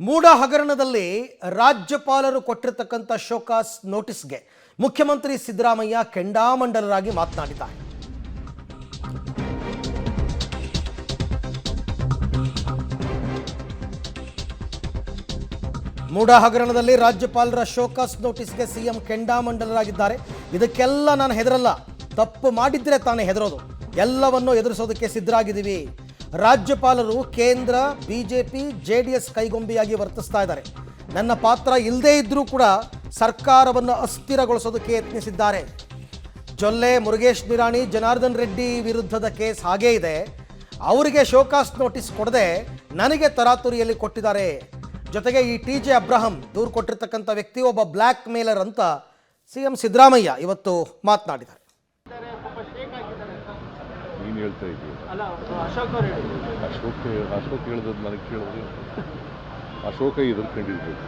ಮೂಡ ಹಗರಣದಲ್ಲಿ ರಾಜ್ಯಪಾಲರು ಕೊಟ್ಟಿರತಕ್ಕಂಥ ಶೋಕಾಸ್ ನೋಟಿಸ್ಗೆ ಮುಖ್ಯಮಂತ್ರಿ ಸಿದ್ದರಾಮಯ್ಯ ಕೆಂಡಾಮಂಡಲರಾಗಿ ಮಾತನಾಡಿದ್ದಾರೆ. ಮೂಡ ಹಗರಣದಲ್ಲಿ ರಾಜ್ಯಪಾಲರ ಶೋಕಾಸ್ ನೋಟಿಸ್ಗೆ ಸಿಎಂ ಕೆಂಡಾಮಂಡಲರಾಗಿದ್ದಾರೆ. ಇದಕ್ಕೆಲ್ಲ ನಾನು ಹೆದರಲ್ಲ, ತಪ್ಪು ಮಾಡಿದ್ರೆ ತಾನೇ ಹೆದರೋದು, ಎಲ್ಲವನ್ನೂ ಎದುರಿಸೋದಕ್ಕೆ ಸಿದ್ಧರಾಗಿದ್ದೀವಿ. ರಾಜ್ಯಪಾಲರು ಕೇಂದ್ರ ಬಿಜೆಪಿ ಜೆಡಿಎಸ್ ಕೈಗೊಂಬೆಯಾಗಿ ವರ್ತಿಸ್ತಾ ಇದ್ದಾರೆ. ನನ್ನ ಪಾತ್ರ ಇಲ್ಲದೇ ಇದ್ರೂ ಕೂಡ ಸರ್ಕಾರವನ್ನು ಅಸ್ಥಿರಗೊಳಿಸೋದಕ್ಕೆ ಯತ್ನಿಸಿದ್ದಾರೆ. ಜೊಲ್ಲೆ, ಮುರುಗೇಶ್ ನಿರಾಣಿ, ಜನಾರ್ದನ್ ರೆಡ್ಡಿ ವಿರುದ್ಧದ ಕೇಸ್ ಹಾಗೇ ಇದೆ. ಅವರಿಗೆ ಶೋಕಾಸ್ ನೋಟಿಸ್ ಕೊಡದೆ ನನಗೆ ತರಾತುರಿಯಲ್ಲಿ ಕೊಟ್ಟಿದ್ದಾರೆ. ಜೊತೆಗೆ ಈ TJ ಅಬ್ರಹಂ ದೂರು ಕೊಟ್ಟಿರ್ತಕ್ಕಂಥ ವ್ಯಕ್ತಿ ಒಬ್ಬ ಬ್ಲ್ಯಾಕ್ ಮೇಲರ್ ಅಂತ ಸಿಎಂ ಸಿದ್ದರಾಮಯ್ಯ ಇವತ್ತು ಮಾತನಾಡಿದ್ದಾರೆ. ನೀನು ಹೇಳ್ತಾ ಇದ್ದೀವಿ ಅಶೋಕ್ ಹೇಳಿದ್ ನನಗೆ ಕೇಳಿದ್ರೆ ಅಶೋಕ ಎದುರ್ಕೊಂಡಿರ್ಬೇಕು.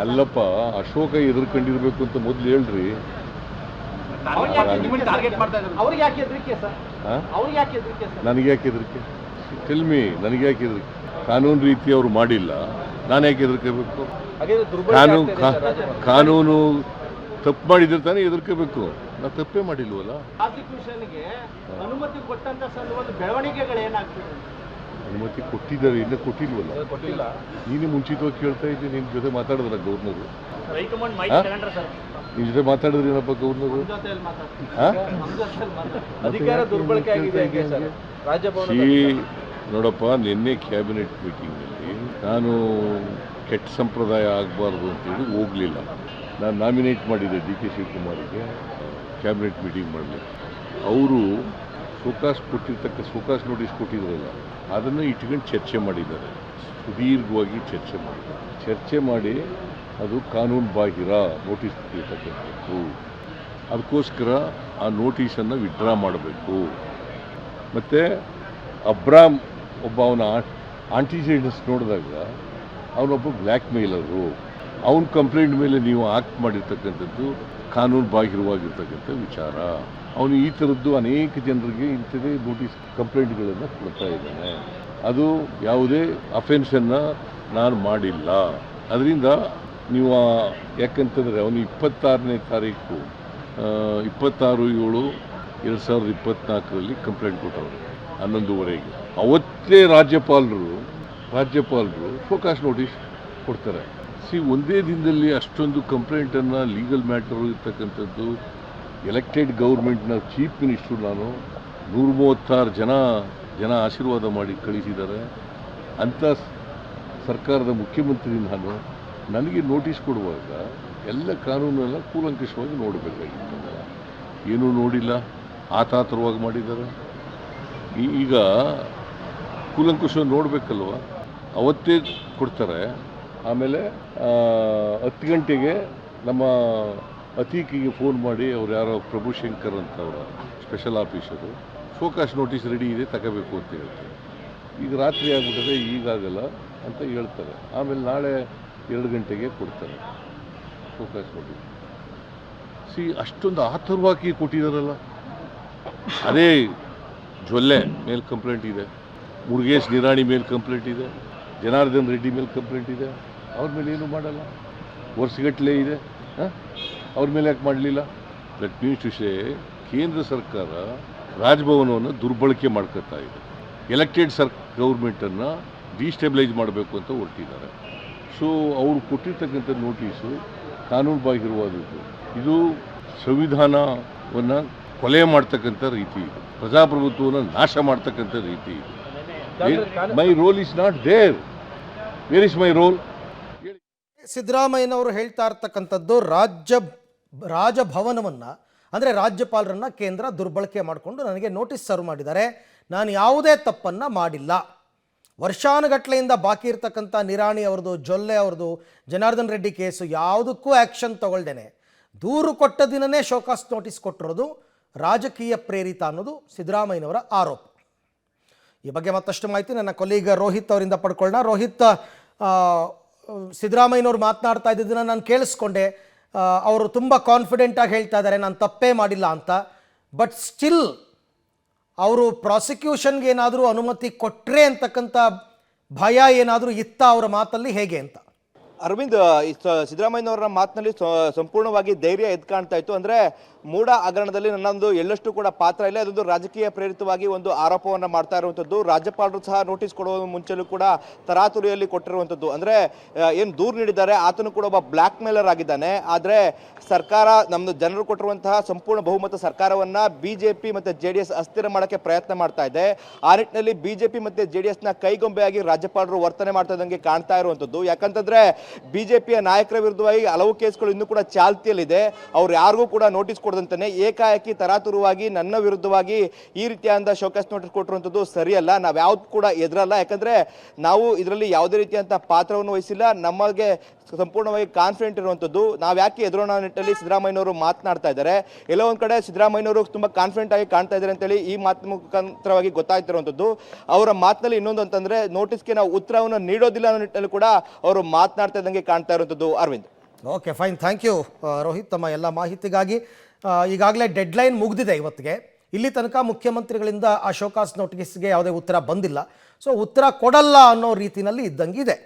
ಅಲ್ಲಪ್ಪ, ಅಶೋಕ ಎದುರ್ಕೊಂಡಿರ್ಬೇಕು ಅಂತ ಮೊದಲು ಹೇಳ್ರಿ. ನನಗೆ ಯಾಕೆ ಹೆದರಿಕೆ? ಟೆಲ್ಮಿ, ನನಗೆ ಯಾಕೆ ಹೆದರಿಕೆ? ಕಾನೂನು ರೀತಿ ಅವರು ಮಾಡಿಲ್ಲ, ನಾನು ಯಾಕೆ ಹೆದರ್ಕೋಬೇಕು? ಕಾನೂನು ತಪ್ಪು ಮಾಡಿದ್ರೆ ತಾನೇ ಹೆದರ್ಕೋಬೇಕು. ನಾವು ತಪ್ಪೇ ಮಾಡಿಲ್ವಲ್ಲ. ಅನುಮತಿ ಕೊಟ್ಟಿದ್ದಾರೆ, ಇನ್ನೂ ಕೊಟ್ಟಿಲ್ವಲ್ಲ. ನೀನು ಮುಂಚಿತವಾಗಿ ಕೇಳ್ತಾ ಇದ್ದೀನಿ. ನಿನ್ನ ಜೊತೆ ಮಾತಾಡಿದ್ರ ಗವರ್ನರು? ನಿನ್ನ ಜೊತೆ ಮಾತಾಡಿದ್ರೇನಪ್ಪ ಗವರ್ನರು? ನೋಡಪ್ಪ, ನಿನ್ನೆ ಕ್ಯಾಬಿನೆಟ್ ಮೀಟಿಂಗ್ನಲ್ಲಿ ನಾನು ಕೆಟ್ಟ ಸಂಪ್ರದಾಯ ಆಗಬಾರ್ದು ಅಂತೇಳಿ ಹೋಗಲಿಲ್ಲ. ನಾನು ನಾಮಿನೇಟ್ ಮಾಡಿದ್ದೆ DK ಶಿವಕುಮಾರ್ಗೆ ಕ್ಯಾಬಿನೆಟ್ ಮೀಟಿಂಗ್ ಮಾಡಲಿಕ್ಕೆ. ಅವರು ಶೋಕಾಸ್ ನೋಟಿಸ್ ಕೊಟ್ಟಿದ್ರಲ್ಲ, ಅದನ್ನು ಇಟ್ಕೊಂಡು ಚರ್ಚೆ ಮಾಡಿದ್ದಾರೆ. ಸುದೀರ್ಘವಾಗಿ ಚರ್ಚೆ ಮಾಡಿ ಅದು ಕಾನೂನು ಬಾಹಿರ ನೋಟಿಸ್ ಕೊಟ್ಟಿರ್ತಕ್ಕಂಥದ್ದು. ಅದಕ್ಕೋಸ್ಕರ ಆ ನೋಟಿಸನ್ನು ವಿಡ್ರಾ ಮಾಡಬೇಕು. ಮತ್ತು ಅಬ್ರಾಮ್ ಒಬ್ಬ ಅವನ ಆಂಟಿಸಿಡೆಂಟ್ಸ್ ನೋಡಿದಾಗ ಅವನೊಬ್ಬ ಬ್ಲ್ಯಾಕ್ ಮೇಲರು. ಅವನ ಕಂಪ್ಲೇಂಟ್ ಮೇಲೆ ನೀವು ಆಕ್ಟ್ ಮಾಡಿರ್ತಕ್ಕಂಥದ್ದು ಕಾನೂನು ಬಾಹಿರವಾಗಿರ್ತಕ್ಕಂಥ ವಿಚಾರ. ಅವನು ಈ ಥರದ್ದು ಅನೇಕ ಜನರಿಗೆ ಇಂಥದೇ ನೋಟಿಸ್ ಕಂಪ್ಲೇಂಟ್ಗಳನ್ನು ಕೊಡ್ತಾ ಇದ್ದಾನೆ. ಅದು ಯಾವುದೇ ಅಫೆನ್ಸನ್ನು ನಾನು ಮಾಡಿಲ್ಲ. ಅದರಿಂದ ನೀವು ಯಾಕಂತಂದರೆ ಅವನು 26ನೇ ತಾರೀಕು 26/7/2024 ಕಂಪ್ಲೇಂಟ್ ಕೊಟ್ಟವರು 11:30. ಅವತ್ತೇ ರಾಜ್ಯಪಾಲರು ಶೋಕಾಸ್ ನೋಟಿಸ್ ಕೊಡ್ತಾರೆ. ಒಂದೇ ದಿನದಲ್ಲಿ ಅಷ್ಟೊಂದು ಕಂಪ್ಲೇಂಟನ್ನು, ಲೀಗಲ್ ಮ್ಯಾಟರ್ ಇರ್ತಕ್ಕಂಥದ್ದು, ಎಲೆಕ್ಟೆಡ್ ಗೌರ್ಮೆಂಟ್ನ ಚೀಫ್ ಮಿನಿಸ್ಟ್ರು ನಾನು 136 ಜನ ಆಶೀರ್ವಾದ ಮಾಡಿ ಕಳಿಸಿದ್ದಾರೆ ಅಂಥ ಸರ್ಕಾರದ ಮುಖ್ಯಮಂತ್ರಿ ನಾನು. ನನಗೆ ನೋಟಿಸ್ ಕೊಡುವಾಗ ಎಲ್ಲ ಕಾನೂನೆಲ್ಲ ಕೂಲಂಕಷವಾಗಿ ನೋಡಬೇಕಾಗಿತ್ತು. ಏನೂ ನೋಡಿಲ್ಲ, ಆತಾತರವಾಗಿ ಮಾಡಿದ್ದಾರೆ. ಈಗ ಕೂಲಂಕಷವಾಗಿ ನೋಡಬೇಕಲ್ವ? ಅವತ್ತೇ ಕೊಡ್ತಾರೆ. ಆಮೇಲೆ 10 ಗಂಟೆಗೆ ನಮ್ಮ ಅತೀಕಿಗೆ ಫೋನ್ ಮಾಡಿ, ಅವ್ರು ಯಾರೋ ಪ್ರಭುಶಂಕರ್ ಅಂತ ಅವರ special officer, show cause notice ready ಇದೆ ತಗೋಬೇಕು ಅಂತ ಹೇಳ್ತಾರೆ. ಈಗ ರಾತ್ರಿ ಆಗ್ಬಿಟ್ಟದೆ, ಈಗಾಗಲ್ಲ ಅಂತ ಹೇಳ್ತಾರೆ. ಆಮೇಲೆ ನಾಳೆ 2 ಗಂಟೆಗೆ ಕೊಡ್ತಾರೆ ಶೋಕಾಸ್ ನೋಟಿಸ್. ಅಷ್ಟೊಂದು ಆತುರವಾಗಿ ಕೊಟ್ಟಿದ್ದಾರಲ್ಲ. ಅದೇ ಜೊಲ್ಲೆ ಮೇಲೆ ಕಂಪ್ಲೇಂಟ್ ಇದೆ, ಮುರುಗೇಶ್ ನಿರಾಣಿ ಮೇಲೆ ಕಂಪ್ಲೇಂಟ್ ಇದೆ, ಜನಾರ್ದನ್ ರೆಡ್ಡಿ ಮೇಲೆ ಕಂಪ್ಲೇಂಟ್ ಇದೆ. ಅವ್ರ ಮೇಲೆ ಏನೂ ಮಾಡಲ್ಲ, ವರ್ಷಗಟ್ಟಲೆ ಇದೆ. ಅವ್ರ ಮೇಲೆ ಯಾಕೆ ಮಾಡಲಿಲ್ಲ? ದಟ್ ಮೀನ್ಸ್ ಟು ಸೇ ಕೇಂದ್ರ ಸರ್ಕಾರ ರಾಜಭವನವನ್ನು ದುರ್ಬಳಕೆ ಮಾಡ್ಕೊತಾ ಇದೆ. ಎಲೆಕ್ಟೆಡ್ ಗೌರ್ಮೆಂಟನ್ನು ಡಿಸ್ಟೆಬಿಲೈಸ್ ಮಾಡಬೇಕು ಅಂತ ಹೊರಟಿದ್ದಾರೆ. ಸೊ ಅವರು ಕೊಟ್ಟಿರ್ತಕ್ಕಂಥ ನೋಟಿಸು ಕಾನೂನು ಬಾಹಿರವಾದದ್ದು. ಇದು ಸಂವಿಧಾನವನ್ನು ಕೊಲೆ ಮಾಡ್ತಕ್ಕಂಥ ರೀತಿ ಇದೆ, ಪ್ರಜಾಪ್ರಭುತ್ವವನ್ನು ನಾಶ ಮಾಡ್ತಕ್ಕಂಥ ರೀತಿ ಇದೆ. My role is not there. Where is my role? ಸಿದ್ದರಾಮಯ್ಯನವರು ಹೇಳ್ತಾ ಇರ್ತಕ್ಕಂಥದ್ದು ರಾಜಭವನವನ್ನು, ಅಂದರೆ ರಾಜ್ಯಪಾಲರನ್ನು ಕೇಂದ್ರ ದುರ್ಬಳಕೆ ಮಾಡಿಕೊಂಡು ನನಗೆ ನೋಟಿಸ್ ಸರ್ವ್ ಮಾಡಿದ್ದಾರೆ. ನಾನು ಯಾವುದೇ ತಪ್ಪನ್ನು ಮಾಡಿಲ್ಲ. ವರ್ಷಾನುಗಟ್ಟಲೆಯಿಂದ ಬಾಕಿ ಇರ್ತಕ್ಕಂಥ ನಿರಾಣಿ ಅವ್ರದ್ದು, ಜೊಲ್ಲೆ ಅವ್ರದ್ದು, ಜನಾರ್ದನ್ ರೆಡ್ಡಿ ಕೇಸು ಯಾವುದಕ್ಕೂ ಆ್ಯಕ್ಷನ್ ತಗೊಳ್ದೇನೆ ದೂರು ಕೊಟ್ಟ ದಿನವೇ ಶೋಕಾಸ್ ನೋಟಿಸ್ ಕೊಟ್ಟಿರೋದು ರಾಜಕೀಯ ಪ್ರೇರಿತ ಅನ್ನೋದು ಸಿದ್ದರಾಮಯ್ಯನವರ ಆರೋಪ. ಈ ಬಗ್ಗೆ ಮತ್ತಷ್ಟು ಮಾಹಿತಿ ನನ್ನ ಕೊಲೀಗ ರೋಹಿತ್ ಅವರಿಂದ ಪಡ್ಕೊಳ್ಳೋಣ. ರೋಹಿತ್, ಸಿದ್ದರಾಮಯ್ಯನವರು ಮಾತನಾಡ್ತಾ ಇದ್ದಿದ್ದನ್ನು ನಾನು ಕೇಳಿಸ್ಕೊಂಡೆ. ಅವರು ತುಂಬ ಕಾನ್ಫಿಡೆಂಟಾಗಿ ಹೇಳ್ತಾ ಇದ್ದಾರೆ ನಾನು ತಪ್ಪೇ ಮಾಡಿಲ್ಲ ಅಂತ. ಬಟ್ ಸ್ಟಿಲ್ ಅವರು ಪ್ರಾಸಿಕ್ಯೂಷನ್ಗೆ ಏನಾದರೂ ಅನುಮತಿ ಕೊಟ್ಟರೆ ಅಂತಕ್ಕಂಥ ಭಯ ಏನಾದರೂ ಇತ್ತ ಅವರ ಮಾತಲ್ಲಿ ಹೇಗೆ ಅಂತ? ಅರವಿಂದ್, ಸಿದ್ದರಾಮಯ್ಯನವರ ಮಾತಿನಲ್ಲಿ ಸಂಪೂರ್ಣವಾಗಿ ಧೈರ್ಯ ಎದ್ದು ಕಾಣ್ತಾ ಇತ್ತು. ಅಂದ್ರೆ ಮೂಡ ಹಗರಣದಲ್ಲಿ ನನ್ನೊಂದು ಎಳ್ಳಷ್ಟು ಕೂಡ ಪಾತ್ರ ಇಲ್ಲ, ಅದೊಂದು ರಾಜಕೀಯ ಪ್ರೇರಿತವಾಗಿ ಒಂದು ಆರೋಪವನ್ನ ಮಾಡ್ತಾ ಇರುವಂತದ್ದು. ರಾಜ್ಯಪಾಲರು ಸಹ ನೋಟಿಸ್ ಕೊಡುವ ಮುಂಚೆಲೂ ಕೂಡ ತರಾತುರಿಯಲ್ಲಿ ಕೊಟ್ಟಿರುವಂತದ್ದು. ಅಂದ್ರೆ ಏನು ದೂರು ನೀಡಿದ್ದಾರೆ ಆತನು ಕೂಡ ಒಬ್ಬ ಬ್ಲಾಕ್ ಮೇಲರ್ ಆಗಿದ್ದಾನೆ. ಆದ್ರೆ ಸರ್ಕಾರ, ನಮ್ದು ಜನರು ಕೊಟ್ಟಿರುವಂತಹ ಸಂಪೂರ್ಣ ಬಹುಮತ ಸರ್ಕಾರವನ್ನ ಬಿಜೆಪಿ ಮತ್ತೆ ಜೆಡಿಎಸ್ ಅಸ್ಥಿರ ಮಾಡಕ್ಕೆ ಪ್ರಯತ್ನ ಮಾಡ್ತಾ ಇದೆ. ಆ ನಿಟ್ಟಿನಲ್ಲಿ ಬಿಜೆಪಿ ಮತ್ತೆ ಜೆಡಿಎಸ್ ನ ಕೈಗೊಂಬೆಯಾಗಿ ರಾಜ್ಯಪಾಲರು ವರ್ತನೆ ಮಾಡ್ತಾ ಇದ್ದಂಗೆ ಕಾಣ್ತಾ ಇರುವಂತದ್ದು. ಯಾಕಂತಂದ್ರೆ ಬಿಜೆಪಿಯ ನಾಯಕರ ವಿರುದ್ಧವಾಗಿ ಹಲವು ಕೇಸ್ಗಳು ಇನ್ನೂ ಕೂಡ ಚಾಲ್ತಿಯಲ್ಲಿದೆ. ಅವ್ರು ಯಾರಿಗೂ ಕೂಡ ನೋಟಿಸ್ ಕೊಡದಂತಾನೆ ಏಕಾಏಕಿ ತರಾತುರವಾಗಿ ನನ್ನ ವಿರುದ್ಧವಾಗಿ ಈ ರೀತಿಯಾದ ಶೋಕಾಸ್ ನೋಟಿಸ್ ಕೊಟ್ಟಿರುವಂತದ್ದು ಸರಿಯಲ್ಲ. ನಾವ್ ಯಾವ್ದು ಕೂಡ ಎದುರಲ್ಲ, ಯಾಕಂದ್ರೆ ನಾವು ಇದರಲ್ಲಿ ಯಾವುದೇ ರೀತಿಯಂತ ಪಾತ್ರವನ್ನು ವಹಿಸಿಲ್ಲ. ನಮಗೆ ಸಂಪೂರ್ಣವಾಗಿ ಕಾನ್ಫಿಡೆಂಟ್ ಇರುವಂತದ್ದು. ನಾವ್ ಯಾಕೆ ಎದುರೋಣ ನಿಟ್ಟಿನಲ್ಲಿ ಸಿದ್ದರಾಮಯ್ಯನವರು ಮಾತನಾಡ್ತಾ ಇದ್ದಾರೆ. ಎಲ್ಲೋ ಒಂದ್ ಕಡೆ ಸಿದ್ದರಾಮಯ್ಯನವರು ತುಂಬಾ ಕಾನ್ಫಿಡೆಂಟ್ ಆಗಿ ಕಾಣ್ತಾ ಇದ್ದಾರೆ ಅಂತೇಳಿ ಈ ಮಾತಿನ ಮುಖಾಂತರವಾಗಿ ಗೊತ್ತಾಗ್ತಿರುವಂತದ್ದು. ಅವರ ಮಾತಿನಲ್ಲಿ ಇನ್ನೊಂದು ಅಂತಂದ್ರೆ ನೋಟಿಸ್ಗೆ ನಾವು ಉತ್ತರವನ್ನು ನೀಡೋದಿಲ್ಲ ಅನ್ನೋ ನಿಟ್ಟಿನಲ್ಲಿ ಕೂಡ ಅವರು ಮಾತನಾಡ್ತಾ ಇದ್ದಂಗೆ ಕಾಣ್ತಾ ಇರುವಂತದ್ದು. Arvind, okay, fine, thank you Rohit, ತಮ್ಮ ಎಲ್ಲ ಮಾಹಿತಿಗಾಗಿ. ಈಗಾಗಲೇ ಡೆಡ್ಲೈನ್ ಮುಗಿದಿದೆ ಇವತ್ತಿಗೆ. ಇಲ್ಲಿ ತನಕ ಮುಖ್ಯಮಂತ್ರಿಗಳಿಂದ ಆ ಶೋಕಾಸ್ ನೋಟಿಸ್ಗೆ ಯಾವುದೇ ಉತ್ತರ ಬಂದಿಲ್ಲ. ಸೊ ಉತ್ತರ ಕೊಡಲ್ಲ ಅನ್ನೋ ರೀತಿಯಲ್ಲಿ ಇದ್ದಂಗಿದೆ.